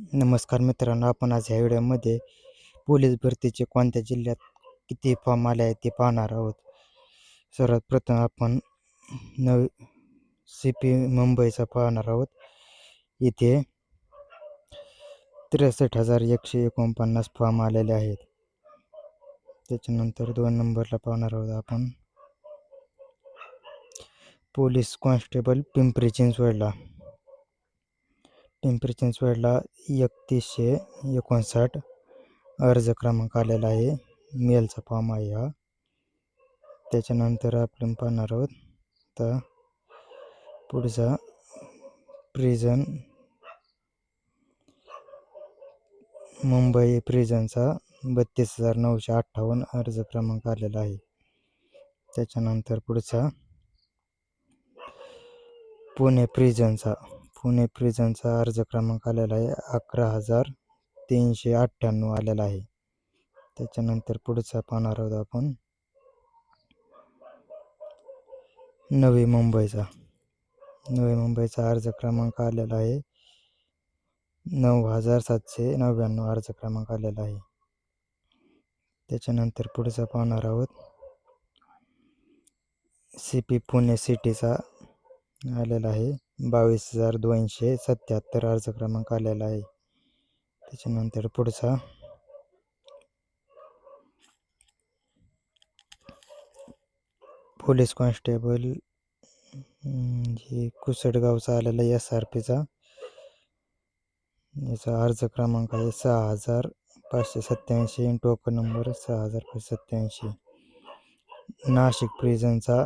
नमस्कार मित्रांनो, आपण आज ह्या व्हिडिओमध्ये पोलीस भरतीचे कोणत्या जिल्ह्यात किती फॉर्म आले आहेत ते पाहणार आहोत. सर्वात प्रथम आपण नवी CP मुंबईचा पाहणार आहोत. इथे 63,149 फॉर्म आलेले आहेत. त्याच्यानंतर 2 नंबरला पाहणार आहोत आपण पोलीस कॉन्स्टेबल पिंपरी चिंचवडला 3159 अर्ज क्रमांक आलेला आहे. मेलचा फॉर्म आहे हा. त्याच्यानंतर आपण पाहणार आहोत तर पुढचा प्रिझन मुंबई प्रिझनचा 32,958 अर्ज क्रमांक आलेला आहे. त्याच्यानंतर पुढचा पुणे प्रिझनचा अर्ज क्रमांक आलेला आहे 11,398 आलेला आहे. त्याच्यानंतर पुढचा पाहणार आहोत आपण नवी मुंबईचा अर्ज क्रमांक आलेला आहे 9,799 अर्ज क्रमांक आलेला आहे. त्याच्यानंतर पुढचा पाहणार आहोत CP पुणे सिटीचा आलेला आहे 22,277 अर्ज क्रमांक आलेला आहे. त्याच्यानंतर पुढचा पोलीस कॉन्स्टेबल कुसडगावचा आलेला SRPचा याचा अर्ज क्रमांक आहे 6,587, टोकन नंबर 6,587. नाशिक प्रिझनचा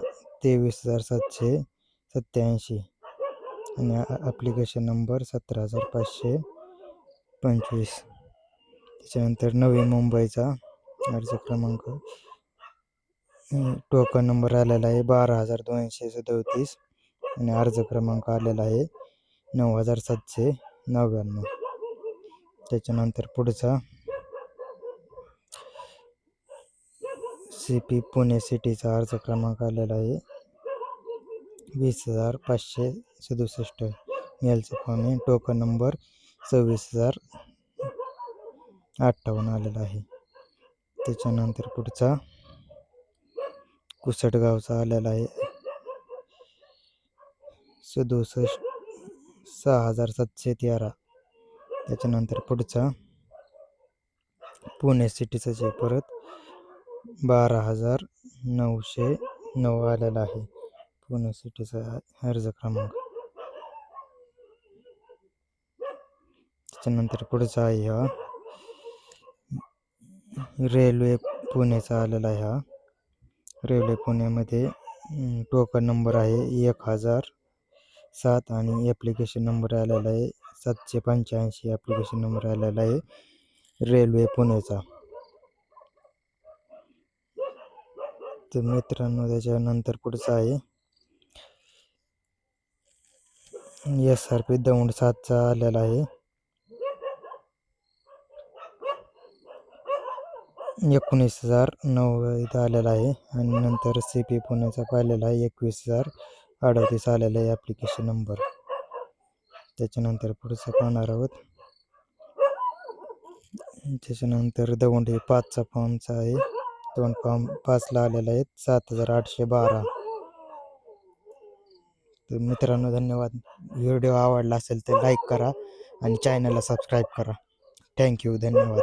23,787 आणि ॲप्लिकेशन नंबर 17,525. त्याच्यानंतर नवी मुंबईचा अर्ज क्रमांक टोकन नंबर आलेला आहे 12,237 आणि अर्ज क्रमांक आलेला आहे 9,799. त्याच्यानंतर पुढचा CP पुणे सिटीचा अर्ज क्रमांक आलेला आहे 20,567. मेलचा फॉर्म आहे. टोकन नंबर 26,058 आलेला आहे. त्याच्यानंतर पुढचा कुसडगावचा आलेला आहे 6,713. त्याच्यानंतर पुढचा पुणे सिटीचा जे परत 12,909 आलेला आहे पुणे सिटीचा अर्ज क्रमांक. त्याच्यानंतर पुढचा आहे हा रेल्वे पुणेचा आलेला आहे. हा रेल्वे पुण्यामध्ये टोकन नंबर आहे 1,007 आणि ॲप्लिकेशन नंबर आलेला आहे 785. ॲप्लिकेशन नंबर आलेला आहे रेल्वे पुणेचा. तर मित्रांनो, त्याच्यानंतर पुढचा आहे SRP दौंड 7चा आलेला आहे 19,090 आलेला आहे. आणि नंतर CP पुण्याचा पाहिलेला आहे 21,038 आलेला आहे ॲप्लिकेशन नंबर. त्याच्यानंतर पुढचं पाहणार आहोत. त्याच्यानंतर दौंड 5चा फॉर्मचा आहे. 2 फॉर्म 5ला आलेला आहे 7,812. तर मित्रांनो, धन्यवाद. व्हिडिओ आवडला असेल तर लाईक करा आणि चॅनलला सबस्क्राईब करा. थँक्यू, धन्यवाद.